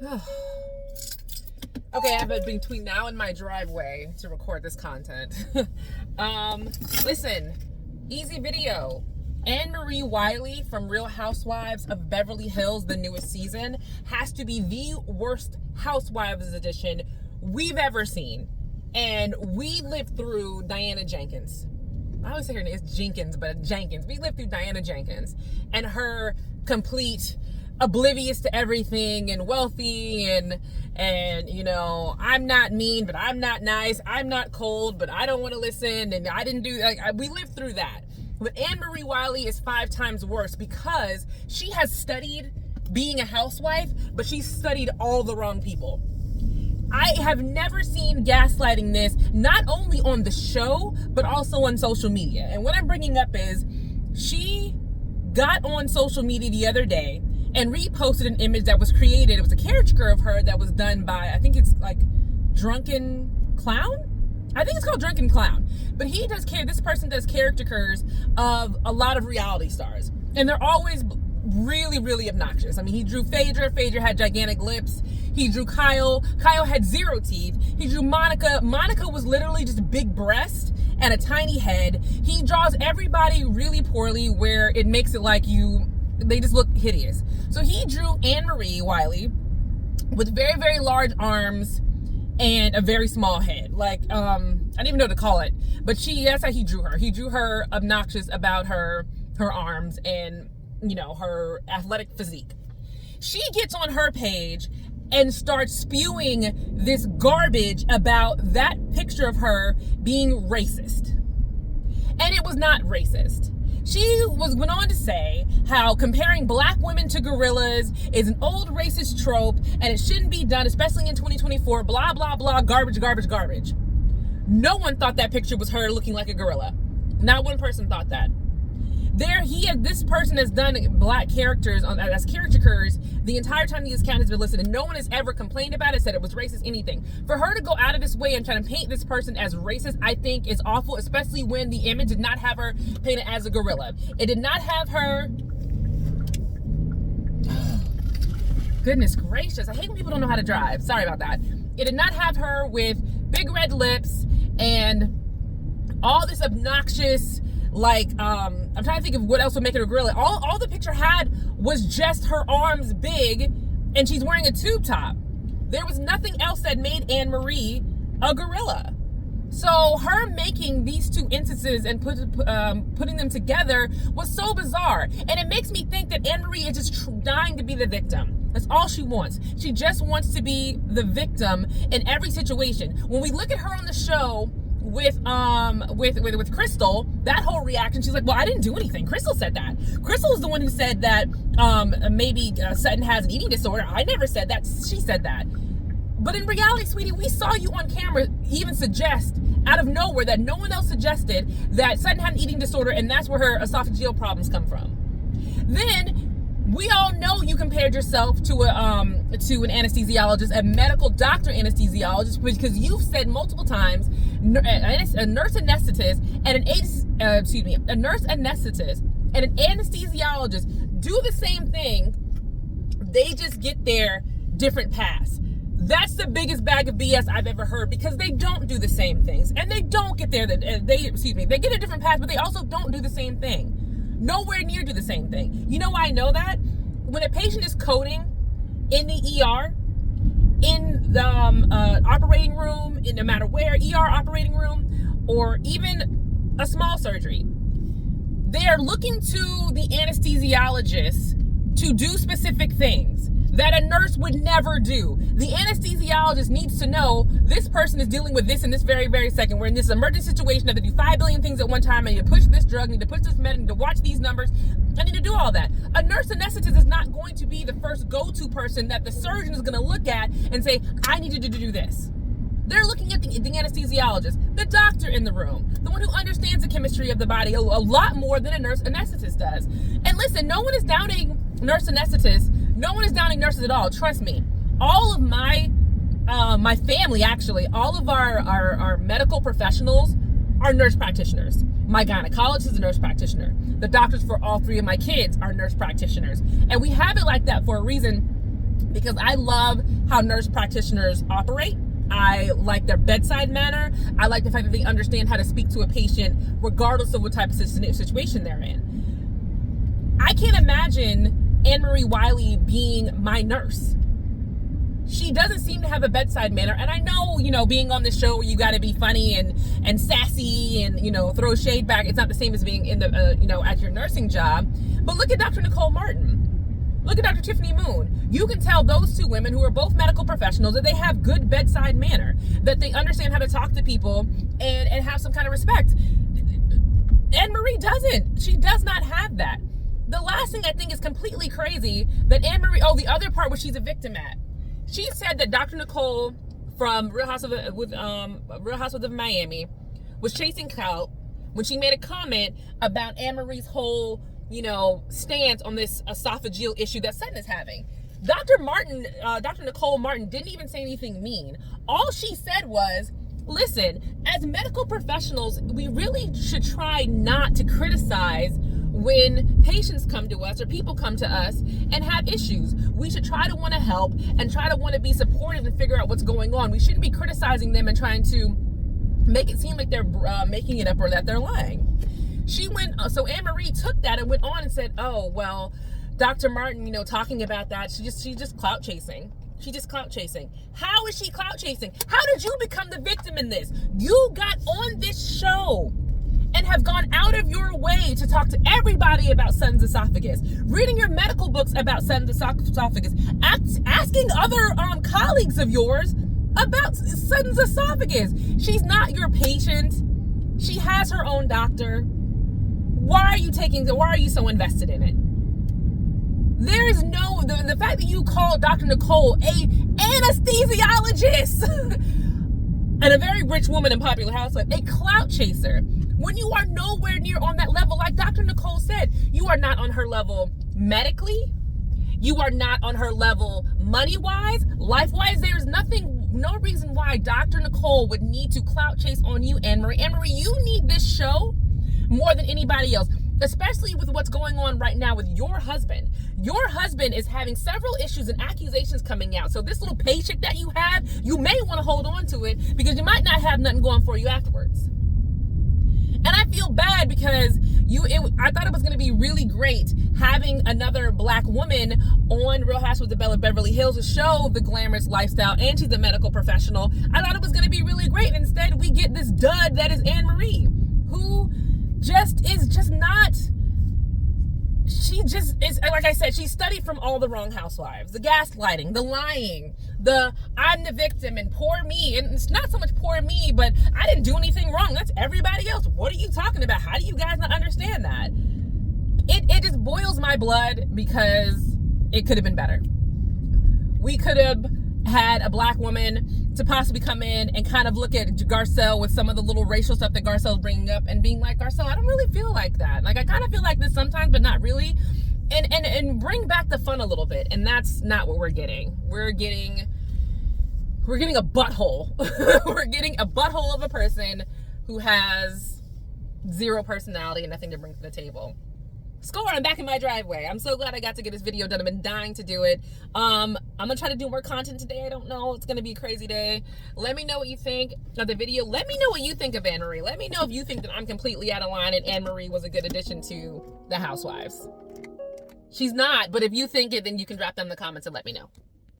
Okay, I have it between now and my driveway to record this content. Listen, easy video. Annemarie Wiley from Real Housewives of Beverly Hills, the newest season, has to be the worst Housewives edition we've ever seen. And we lived through Diana Jenkins. I always say her name is Jenkins, but Jenkins. We lived through Diana Jenkins and her complete oblivious to everything and wealthy and you know, I'm not mean, but I'm not nice. I'm not cold, but I don't want to listen. And I didn't do we lived through that. But Annemarie Wiley is 5 times worse because she has studied being a housewife, but she's studied all the wrong people. I have never seen gaslighting this, not only on the show, but also on social media. And what I'm bringing up is she got on social media the other day and reposted an image that was created. It was a caricature of her that was done by, I think it's like Drunken Clown? I think it's called Drunken Clown. But this person does caricatures of a lot of reality stars. And they're always really, really obnoxious. I mean, he drew Phaedra. Phaedra had gigantic lips. He drew Kyle. Kyle had 0 teeth. He drew Monica. Monica was literally just big breast and a tiny head. He draws everybody really poorly where it makes it like they just look hideous. So he drew Annemarie Wiley with very, very large arms and a very small head. Like, I don't even know what to call it. But that's how he drew her. He drew her obnoxious about her arms and, you know, her athletic physique. She gets on her page and starts spewing this garbage about that picture of her being racist. And it was not racist. She went on to say how comparing black women to gorillas is an old racist trope and it shouldn't be done, especially in 2024, blah, blah, blah, garbage, garbage, garbage. No one thought that picture was her looking like a gorilla. Not one person thought that. This person has done black characters as caricatures the entire time this account has been listed, and no one has ever complained about it, said it was racist, anything. For her to go out of this way and try to paint this person as racist, I think is awful, especially when the image did not have her painted as a gorilla. It did not have her. Goodness gracious, I hate when people don't know how to drive. Sorry about that. It did not have her with big red lips and all this obnoxious, I'm trying to think of what else would make it a gorilla. All the picture had was just her arms big and she's wearing a tube top. There was nothing else that made Annemarie a gorilla. So her making these 2 instances and putting them together was so bizarre. And it makes me think that Annemarie is just dying to be the victim. That's all she wants. She just wants to be the victim in every situation. When we look at her on the show with Crystal, that whole reaction, she's like, well, I didn't do anything. Crystal said that. Crystal is the one who said that maybe Sutton has an eating disorder. I never said that. She said that. But in reality, sweetie, we saw you on camera even suggest out of nowhere that no one else suggested that Sutton had an eating disorder and that's where her esophageal problems come from. Then we all know you compared yourself to an anesthesiologist, a medical doctor anesthesiologist, because you've said multiple times a nurse anesthetist and a nurse anesthetist and an anesthesiologist do the same thing. They just get their different paths. That's the biggest bag of BS I've ever heard, because they don't do the same things and they don't get there. They get a different path, but they also don't do the same thing. Nowhere near do the same thing. You know why I know that? When a patient is coding in the ER, in the operating room, in no matter where, ER operating room, or even a small surgery, they are looking to the anesthesiologist to do specific things that a nurse would never do. The anesthesiologist needs to know this person is dealing with this in this very, very second. We're in this emergency situation. I have to do 5 billion things at one time. I need to push this drug, I need to push this med, I need to watch these numbers. I need to do all that. A nurse anesthetist is not going to be the first go-to person that the surgeon is going to look at and say, I need you to do this. They're looking at the anesthesiologist, the doctor in the room, the one who understands the chemistry of the body a lot more than a nurse anesthetist does. And listen, no one is downing nurse anesthetists. No one is downing nurses at all. Trust me. All of my family, actually, all of our medical professionals are nurse practitioners. My gynecologist is a nurse practitioner. The doctors for all 3 of my kids are nurse practitioners. And we have it like that for a reason, because I love how nurse practitioners operate. I like their bedside manner. I like the fact that they understand how to speak to a patient regardless of what type of situation they're in. I can't imagine Annemarie Wiley being my nurse. She doesn't seem to have a bedside manner. And I know, being on the show, you got to be funny and sassy and, throw shade back. It's not the same as being in the, at your nursing job. But look at Dr. Nicole Martin. Look at Dr. Tiffany Moon. You can tell those two women who are both medical professionals that they have good bedside manner, that they understand how to talk to people and have some kind of respect. Annemarie doesn't. She does not have that. The last thing I think is completely crazy that Annemarie, the other part where she's a victim at. She said that Dr. Nicole from Real Housewives of Miami was chasing clout when she made a comment about Annemarie's whole, stance on this esophageal issue that Sutton is having. Dr. Nicole Martin didn't even say anything mean. All she said was, listen, as medical professionals, we really should try not to criticize when patients come to us or people come to us and have issues. We should try to want to help and try to want to be supportive and figure out what's going on. We shouldn't be criticizing them and trying to make it seem like they're making it up or that they're lying. So Annemarie took that and went on and said, oh, well, Dr. Martin, talking about that, she's just clout chasing. She's just clout chasing. How is she clout chasing? How did you become the victim in this? You got on this show and have gone out of your way to talk to everybody about Sutton's esophagus, reading your medical books about Sutton's esophagus, asking other colleagues of yours about Sutton's esophagus. She's not your patient. She has her own doctor. Why are you so invested in it? There is the fact that you call Dr. Nicole a anesthesiologist and a very rich woman in Popular Housewives, a clout chaser, when you are nowhere near on that level. Like Dr. Nicole said, you are not on her level medically. You are not on her level money-wise, life-wise. There's no reason why Dr. Nicole would need to clout chase on you, Annemarie. Annemarie, you need this show more than anybody else, especially with what's going on right now with your husband. Your husband is having several issues and accusations coming out. So this little paycheck that you have, you may want to hold on to it because you might not have nothing going for you afterwards. And I feel bad because I thought it was going to be really great having another black woman on Real Housewives of Beverly Hills to show the glamorous lifestyle, and she's a medical professional. I thought it was going to be really great. Instead, we get this dud that is Annemarie, who is not. She just is, like I said, she studied from all the wrong housewives. The gaslighting, the lying, I'm the victim and poor me. And it's not so much poor me, but I didn't do anything wrong. That's everybody else. What are you talking about? How do you guys not understand that? It just boils my blood because it could have been better. We could have had a black woman to possibly come in and kind of look at Garcelle with some of the little racial stuff that Garcelle's bringing up and being like, Garcelle, I don't really feel like that. Like, I kind of feel like this sometimes, but not really. And bring back the fun a little bit. And that's not what we're getting. We're getting a butthole. We're getting a butthole of a person who has zero personality and nothing to bring to the table. Score, I'm back in my driveway. I'm so glad I got to get this video done. I've been dying to do it. I'm gonna try to do more content today. I don't know, it's gonna be a crazy day. Let me know what you think of the video. Let me know what you think of Annemarie. Let me know if you think that I'm completely out of line and Annemarie was a good addition to the Housewives. She's not, but if you think it, then you can drop down in the comments and let me know.